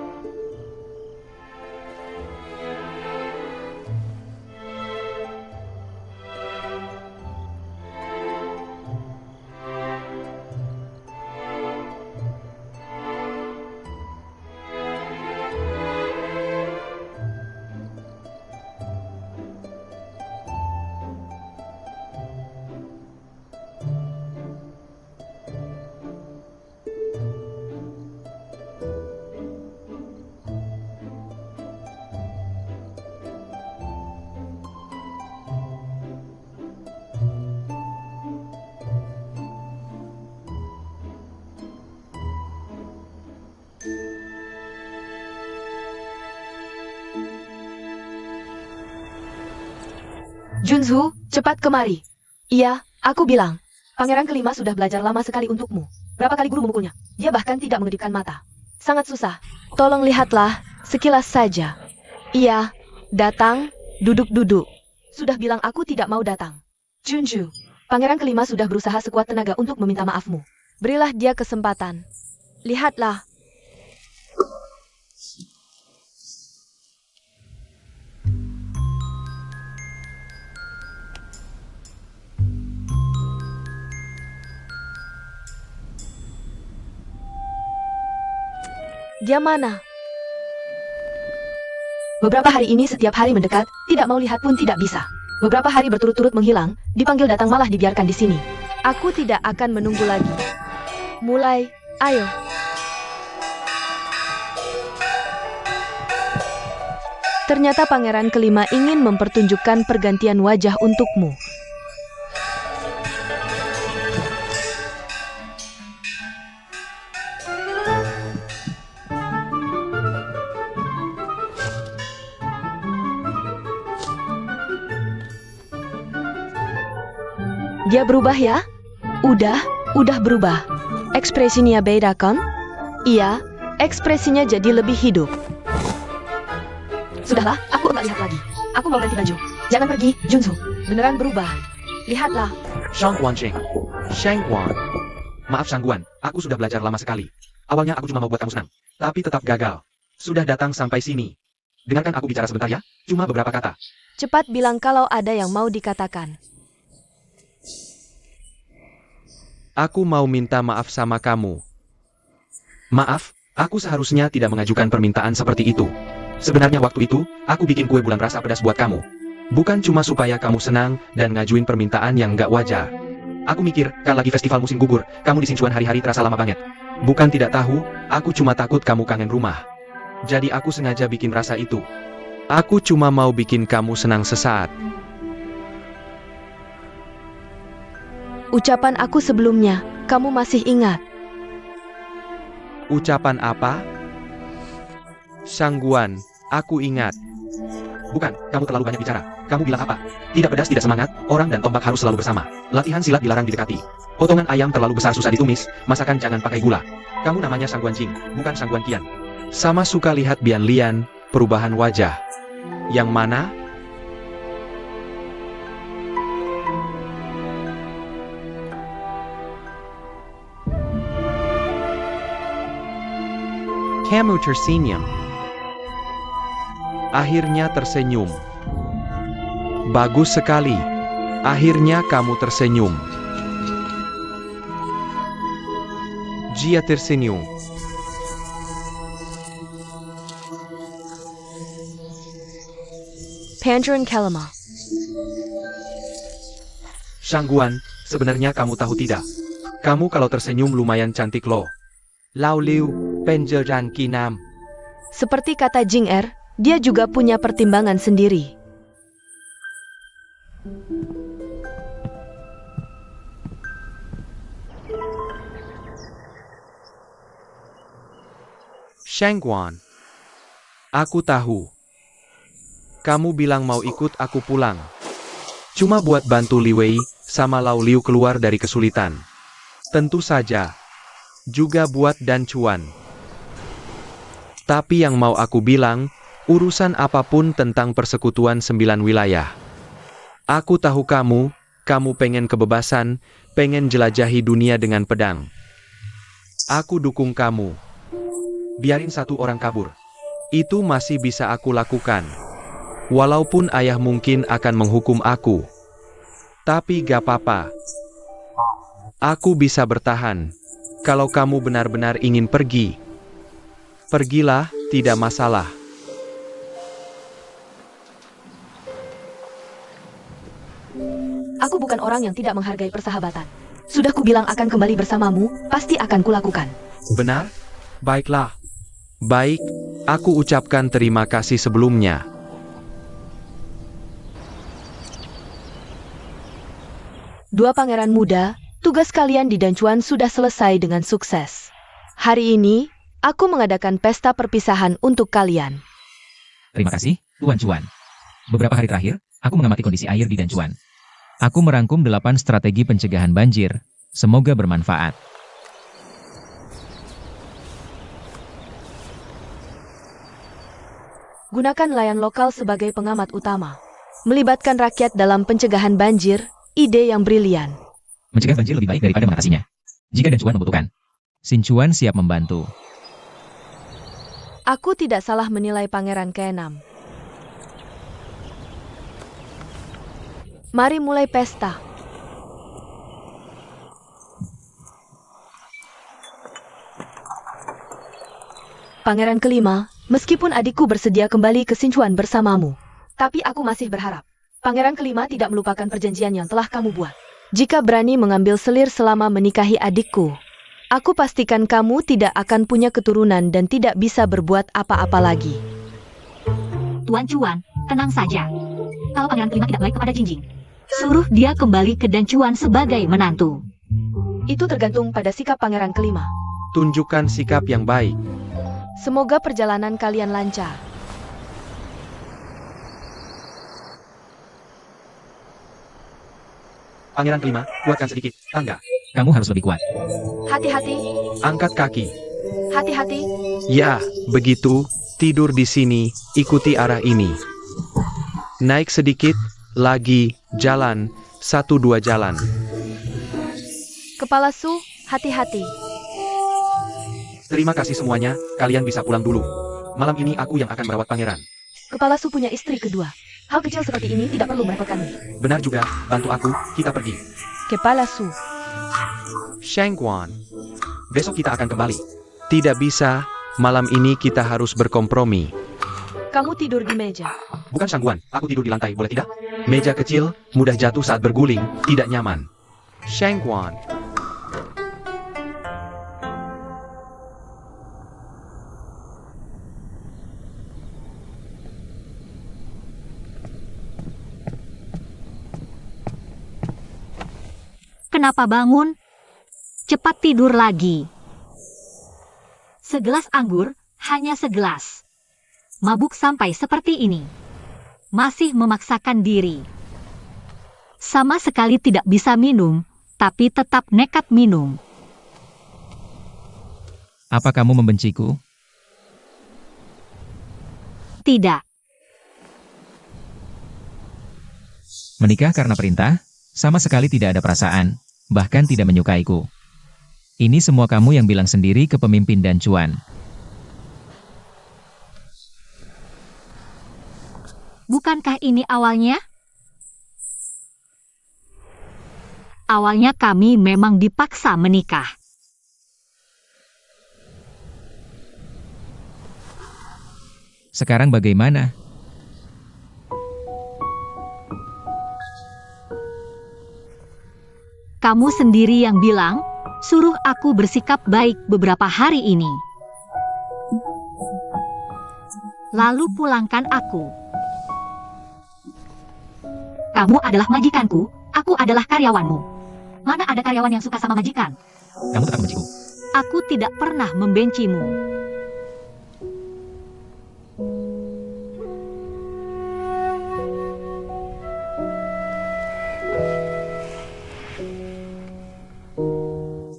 Junzu, cepat kemari. Iya, aku bilang. Pangeran kelima sudah belajar lama sekali untukmu. Berapa kali guru memukulnya? Dia bahkan tidak mengedipkan mata. Sangat susah. Tolong lihatlah, sekilas saja. Iya, datang, duduk-duduk. Sudah bilang aku tidak mau datang. Junju, pangeran kelima sudah berusaha sekuat tenaga untuk meminta maafmu. Berilah dia kesempatan. Lihatlah. Dia mana? Beberapa hari ini setiap hari mendekat, tidak mau lihat pun tidak bisa. Beberapa hari berturut-turut menghilang, dipanggil datang malah dibiarkan di sini. Aku tidak akan menunggu lagi. Mulai, ayo. Ternyata pangeran kelima ingin mempertunjukkan pergantian wajah untukmu. Dia berubah ya? Udah berubah. Ekspresinya beda kan? Iya, ekspresinya jadi lebih hidup. Sudahlah, aku enggak lihat lagi. Aku mau ganti baju. Jangan pergi, Junsu. Beneran berubah. Lihatlah. Shangguan Cheng. Shangguan. Maaf Shangguan, aku sudah belajar lama sekali. Awalnya aku cuma mau buat kamu senang, tapi tetap gagal. Sudah datang sampai sini. Dengarkan aku bicara sebentar ya, cuma beberapa kata. Cepat bilang kalau ada yang mau dikatakan. Aku mau minta maaf sama kamu. Maaf, aku seharusnya tidak mengajukan permintaan seperti itu. Sebenarnya waktu itu, aku bikin kue bulan rasa pedas buat kamu. Bukan cuma supaya kamu senang dan ngajuin permintaan yang nggak wajar. Aku mikir, kan lagi festival musim gugur, kamu di Sichuan hari-hari terasa lama banget. Bukan tidak tahu, aku cuma takut kamu kangen rumah. Jadi aku sengaja bikin rasa itu. Aku cuma mau bikin kamu senang sesaat. Ucapan aku sebelumnya, kamu masih ingat? Ucapan apa? Shangguan, aku ingat. Bukan, kamu terlalu banyak bicara. Kamu bilang apa? Tidak pedas, tidak semangat, orang dan tombak harus selalu bersama. Latihan silat dilarang didekati. Potongan ayam terlalu besar susah ditumis, masakan jangan pakai gula. Kamu namanya Shangguan Jing, bukan Shangguan Qian. Sama suka lihat Bian Lian, perubahan wajah. Yang mana? Kamu tersenyum. Akhirnya tersenyum. Bagus sekali. Akhirnya kamu tersenyum. Dia tersenyum. Pangeran kelima. Shangguan, sebenarnya kamu tahu tidak? Kamu kalau tersenyum lumayan cantik loh. Lao Liu, Pangeran Kinam. Seperti kata Jing Er, dia juga punya pertimbangan sendiri. Shangguan, aku tahu. Kamu bilang mau ikut aku pulang. Cuma buat bantu Li Wei sama Lao Liu keluar dari kesulitan. Tentu saja. Juga buat Dan Chuan. Tapi yang mau aku bilang, urusan apapun tentang persekutuan 9 wilayah. Aku tahu kamu pengen kebebasan, pengen jelajahi dunia dengan pedang. Aku dukung kamu. Biarin satu orang kabur. Itu masih bisa aku lakukan. Walaupun ayah mungkin akan menghukum aku. Tapi gak apa-apa. Aku bisa bertahan. Kalau kamu benar-benar ingin pergi, pergilah, tidak masalah. Aku bukan orang yang tidak menghargai persahabatan. Sudah kubilang akan kembali bersamamu, pasti akan kulakukan. Benar? Baiklah. Baik, aku ucapkan terima kasih sebelumnya. Dua pangeran muda, tugas kalian di Danchuan sudah selesai dengan sukses. Hari ini, aku mengadakan pesta perpisahan untuk kalian. Terima kasih, Tuan Chuan. Beberapa hari terakhir, aku mengamati kondisi air di Danchuan. Aku merangkum 8 strategi pencegahan banjir. Semoga bermanfaat. Gunakan nelayan lokal sebagai pengamat utama. Melibatkan rakyat dalam pencegahan banjir, ide yang brilian. Mencegah banjir lebih baik daripada mengatasinya. Jika Dan Chuan membutuhkan, Sin Chuan siap membantu. Aku tidak salah menilai pangeran ke-6. Mari mulai pesta. Pangeran ke-5, meskipun adikku bersedia kembali ke Sinchuan bersamamu, tapi aku masih berharap Pangeran ke-5 tidak melupakan perjanjian yang telah kamu buat. Jika berani mengambil selir selama menikahi adikku, aku pastikan kamu tidak akan punya keturunan dan tidak bisa berbuat apa-apa lagi. Tuan Chuan, tenang saja. Kalau Pangeran ke-5 tidak baik kepada Jingjing, suruh dia kembali ke Dan Chuan sebagai menantu. Itu tergantung pada sikap Pangeran ke-5. Tunjukkan sikap yang baik. Semoga perjalanan kalian lancar. Pangeran ke-5, kuatkan sedikit tangga. Kamu harus lebih kuat. Hati-hati, Angkat kaki. hati-hati. Ya, begitu. Tidur di sini, ikuti arah ini. Naik sedikit, lagi, jalan, 1-2 jalan. Kepala Su, hati-hati. Terima kasih semuanya, kalian bisa pulang dulu. Malam ini aku yang akan merawat pangeran. Kepala Su punya istri kedua. Hal kecil seperti ini tidak perlu merepotkanmu. Benar juga, bantu aku, kita pergi. Kepala Su, Shangguan, besok kita akan kembali. Tidak bisa, malam ini kita harus berkompromi. kamu tidur di meja. Bukan Shangguan, aku tidur di lantai, boleh tidak? Meja kecil, mudah jatuh saat berguling, tidak nyaman. Shangguan. Kenapa bangun? Cepat tidur lagi. Segelas anggur, hanya segelas. Mabuk sampai seperti ini. Masih memaksakan diri. Sama sekali tidak bisa minum, tapi tetap nekat minum. Apa kamu membenciku? Tidak. Menikah karena perintah? Sama sekali tidak ada perasaan, bahkan tidak menyukaiku. Ini semua kamu yang bilang sendiri ke pemimpin Dan Chuan. Bukankah ini awalnya? Awalnya kami memang dipaksa menikah. Sekarang bagaimana? Kamu sendiri yang bilang, suruh aku bersikap baik beberapa hari ini. Lalu pulangkan aku. Kamu adalah majikanku, aku adalah karyawanmu. Mana ada karyawan yang suka sama majikan? Kamu tetap membenciku. Aku tidak pernah membencimu.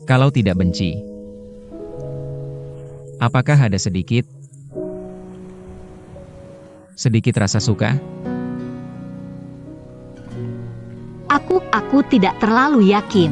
Kalau tidak benci, apakah ada sedikit rasa suka? Aku tidak terlalu yakin.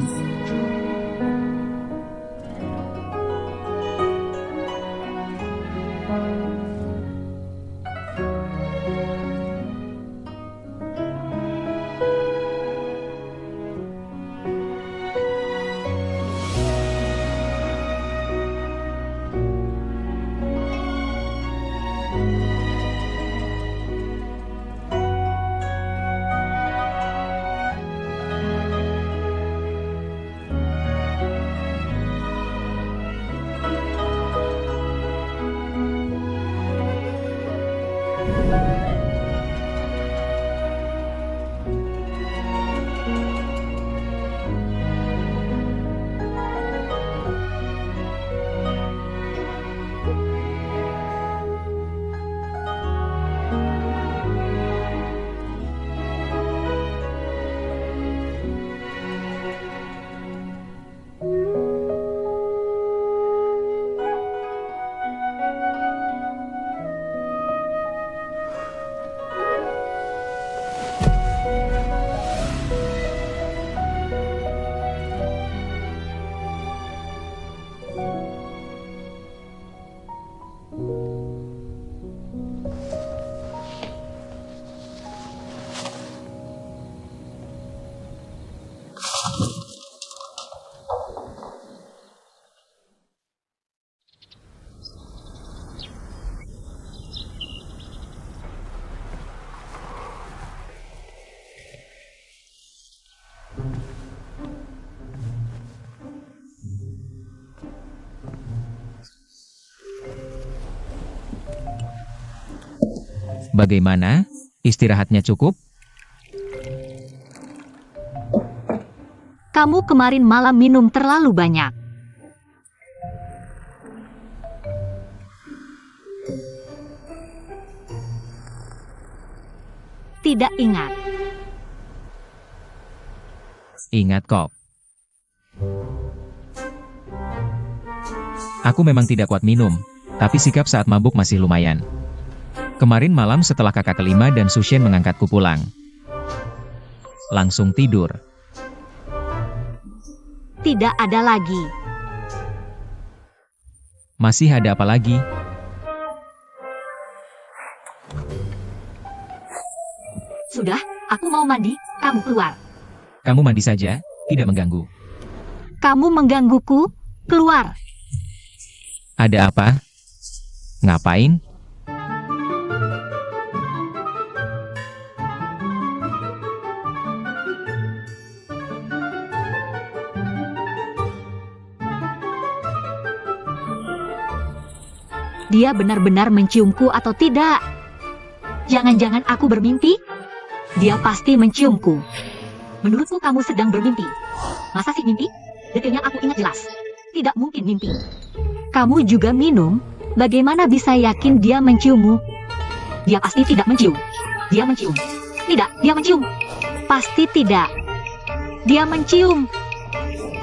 Bagaimana? Istirahatnya cukup? Kamu kemarin malam minum terlalu banyak. Tidak ingat. Ingat kok. Aku memang tidak kuat minum, tapi sikap saat mabuk masih lumayan. Kemarin malam setelah kakak kelima dan Sushen mengangkatku pulang. Langsung tidur. Tidak ada lagi. Masih ada apa lagi? Sudah, aku mau mandi, kamu keluar. Kamu mandi saja, tidak mengganggu. Kamu menggangguku, keluar. Ada apa? Ngapain? Dia benar-benar menciumku atau tidak? Jangan-jangan aku bermimpi? Dia pasti menciumku. Menurutku kamu sedang bermimpi. Masa sih mimpi? Detailnya aku ingat jelas. Tidak mungkin mimpi. Kamu juga minum? Bagaimana bisa yakin dia menciummu? Dia pasti tidak mencium. Dia mencium. Tidak, dia mencium. Pasti tidak. Dia mencium.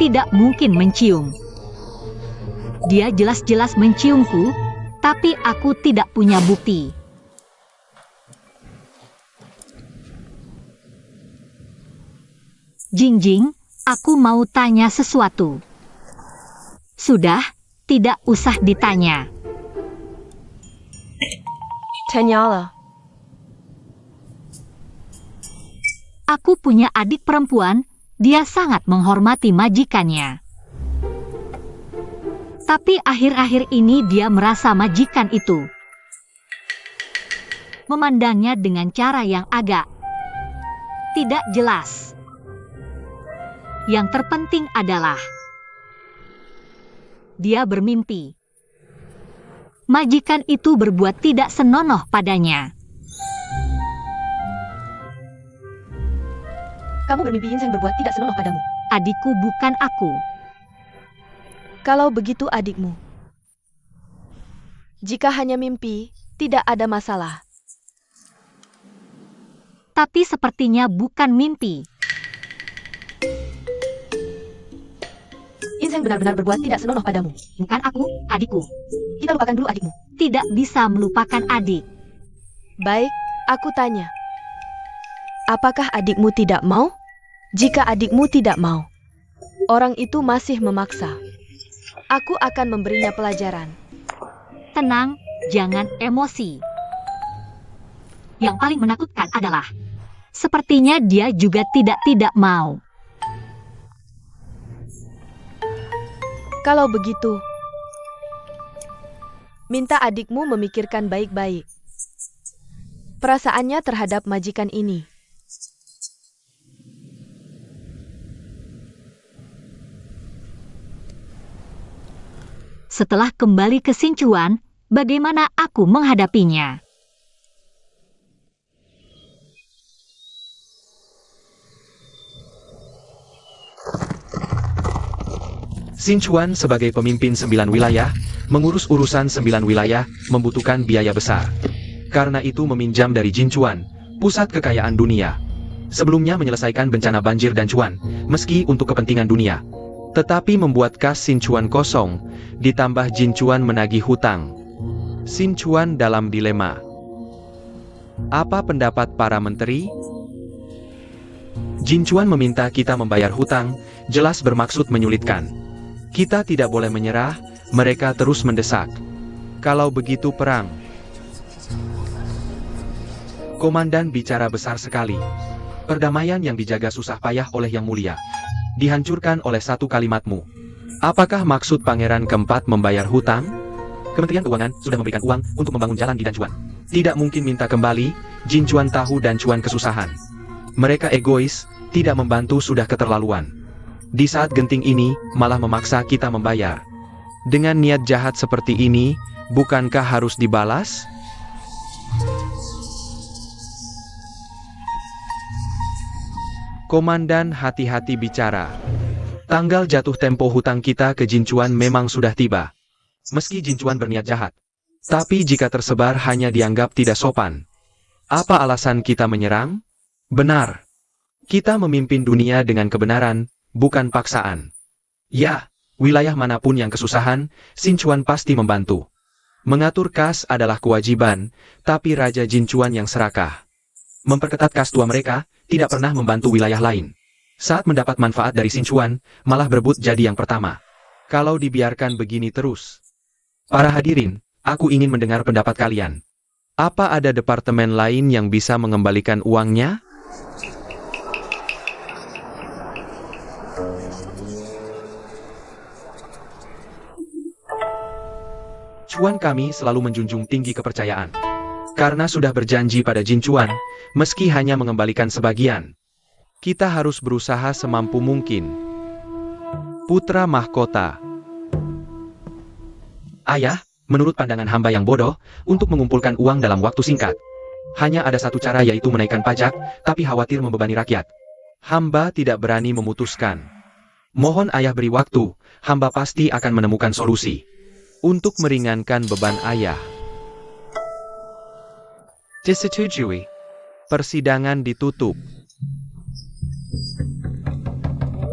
Tidak mungkin mencium. Dia jelas-jelas menciumku, tapi aku tidak punya bukti. Jingjing, aku mau tanya sesuatu. Sudah, tidak usah ditanya. Tanyala. Aku punya adik perempuan, dia sangat menghormati majikannya. Tapi akhir-akhir ini dia merasa majikan itu memandangnya dengan cara yang agak tidak jelas. Yang terpenting adalah dia bermimpi. Majikan itu berbuat tidak senonoh padanya. Kamu bermimpi Yinseng berbuat tidak senonoh padamu. Adikku bukan aku. Kalau begitu adikmu. Jika hanya mimpi, tidak ada masalah. Tapi sepertinya bukan mimpi. Yinseng benar-benar berbuat tidak senonoh padamu. Bukan aku, adikku. Kita lupakan dulu adikmu. Tidak bisa melupakan adik. Baik, aku tanya. Apakah adikmu tidak mau? Jika adikmu tidak mau, orang itu masih memaksa. Aku akan memberinya pelajaran. Tenang, jangan emosi. Yang paling menakutkan adalah, sepertinya dia juga tidak mau. Kalau begitu, minta adikmu memikirkan baik-baik perasaannya terhadap majikan ini. Setelah kembali ke Xinchuan, bagaimana aku menghadapinya? Xinchuan sebagai pemimpin 9 wilayah, mengurus urusan 9 wilayah, membutuhkan biaya besar. Karena itu meminjam dari Jinchuan, pusat kekayaan dunia. Sebelumnya menyelesaikan bencana banjir dan cuan, meski untuk kepentingan dunia. Tetapi membuat kas Xinchuan kosong, ditambah Jinchuan menagih hutang. Xinchuan dalam dilema. Apa pendapat para menteri? Jinchuan meminta kita membayar hutang, jelas bermaksud menyulitkan. Kita tidak boleh menyerah, mereka terus mendesak. Kalau begitu perang. Komandan bicara besar sekali. Perdamaian yang dijaga susah payah oleh Yang Mulia dihancurkan oleh satu kalimatmu. Apakah maksud Pangeran keempat membayar hutang? Kementerian Keuangan sudah memberikan uang untuk membangun jalan di Dancuan. Tidak mungkin minta kembali, Jinchuan tahu Dancuan kesusahan. Mereka egois, tidak membantu sudah keterlaluan. Di saat genting ini, malah memaksa kita membayar. Dengan niat jahat seperti ini, bukankah harus dibalas? Komandan hati-hati bicara. Tanggal jatuh tempo hutang kita ke Jinchuan memang sudah tiba. Meski Jinchuan berniat jahat. Tapi jika tersebar hanya dianggap tidak sopan. Apa alasan kita menyerang? Benar. Kita memimpin dunia dengan kebenaran, bukan paksaan. Ya, wilayah manapun yang kesusahan, Sinchuan pasti membantu. Mengatur kas adalah kewajiban, tapi Raja Jinchuan yang serakah. Memperketat kas tua mereka, tidak pernah membantu wilayah lain. Saat mendapat manfaat dari Sinchuan, malah berebut jadi yang pertama. Kalau dibiarkan begini terus. Para hadirin, aku ingin mendengar pendapat kalian. Apa ada departemen lain yang bisa mengembalikan uangnya? Chuan kami selalu menjunjung tinggi kepercayaan. Karena sudah berjanji pada Jinchuan, meski hanya mengembalikan sebagian. Kita harus berusaha semampu mungkin. Putra Mahkota. Ayah, menurut pandangan hamba yang bodoh, untuk mengumpulkan uang dalam waktu singkat. Hanya ada satu cara yaitu menaikkan pajak, tapi khawatir membebani rakyat. Hamba tidak berani memutuskan. Mohon ayah beri waktu, hamba pasti akan menemukan solusi. Untuk meringankan beban ayah. Disetujui. Persidangan ditutup.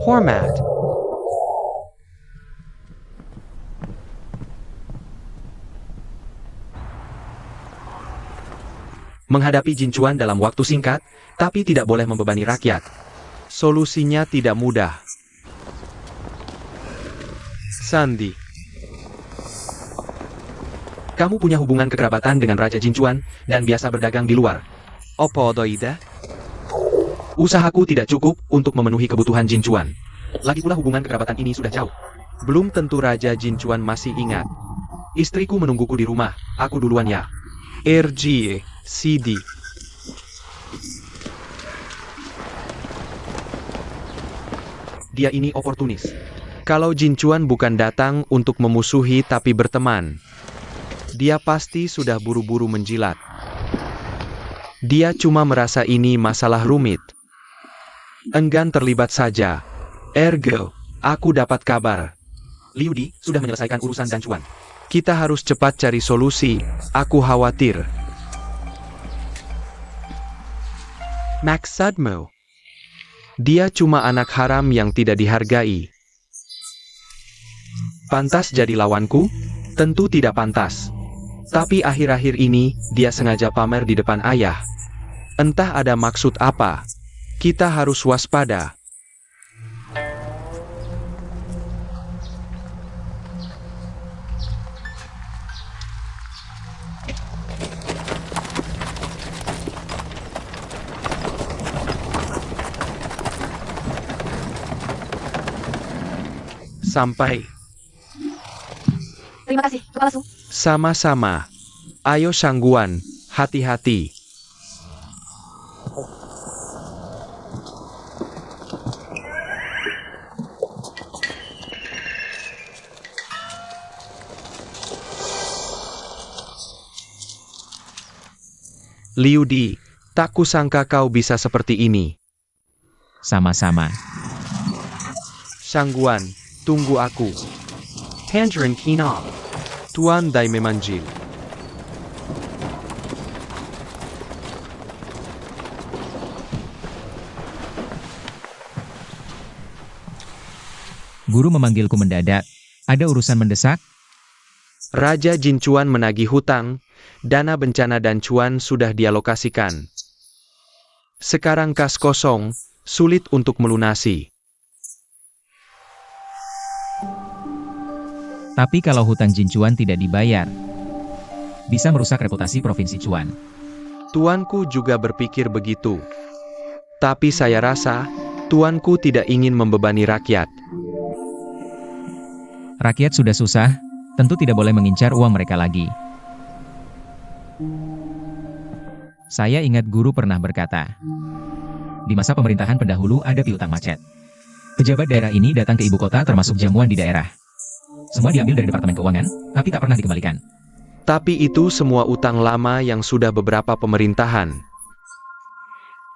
Hormat. Menghadapi Jinchuan dalam waktu singkat, tapi tidak boleh membebani rakyat. Solusinya tidak mudah. Sandi. Kamu punya hubungan kekerabatan dengan Raja Jinchuan, dan biasa berdagang di luar. Opo doida? Usahaku tidak cukup untuk memenuhi kebutuhan Jinchuan. Lagi pula hubungan kekerabatan ini sudah jauh. Belum tentu Raja Jinchuan masih ingat. Istriku menungguku di rumah, aku duluan ya. RGE, CD. Dia ini oportunis. Kalau Jinchuan bukan datang untuk memusuhi tapi berteman, dia pasti sudah buru-buru menjilat. Dia cuma merasa ini masalah rumit. Enggan terlibat saja. Ergo, aku dapat kabar. Liu Di sudah menyelesaikan urusan Danchuan. Kita harus cepat cari solusi, aku khawatir. Max Sudmo. Dia cuma anak haram yang tidak dihargai. Pantas jadi lawanku? Tentu tidak pantas. Tapi akhir-akhir ini, dia sengaja pamer di depan ayah. Entah ada maksud apa. Kita harus waspada. Sampai. Terima kasih, Kepala Su. Sama-sama. Ayo Shangguan, hati-hati. Liu Di, tak kusangka kau bisa seperti ini. Sama-sama. Shangguan, tunggu aku. Handren Kinal. Tuan Dai memanggil. Guru memanggilku mendadak. Ada urusan mendesak? Raja Jinchuan menagih hutang, dana bencana Danchuan sudah dialokasikan. Sekarang kas kosong, sulit untuk melunasi. Tapi kalau hutang Jinchuan tidak dibayar, bisa merusak reputasi Provinsi Chuan. Tuanku juga berpikir begitu. Tapi saya rasa, tuanku tidak ingin membebani rakyat. Rakyat sudah susah, tentu tidak boleh mengincar uang mereka lagi. Saya ingat guru pernah berkata, di masa pemerintahan pendahulu ada piutang macet. Pejabat daerah ini datang ke ibu kota termasuk jamuan di daerah. Semua diambil dari Departemen Keuangan, tapi tak pernah dikembalikan. Tapi itu semua utang lama yang sudah beberapa pemerintahan.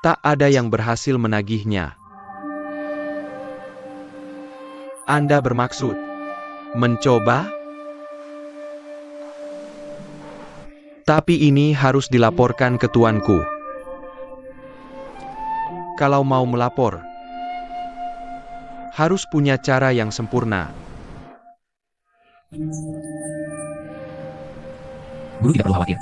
Tak ada yang berhasil menagihnya. Anda bermaksud mencoba? Tapi ini harus dilaporkan ke tuanku. Kalau mau melapor, harus punya cara yang sempurna. Guru tidak perlu khawatir.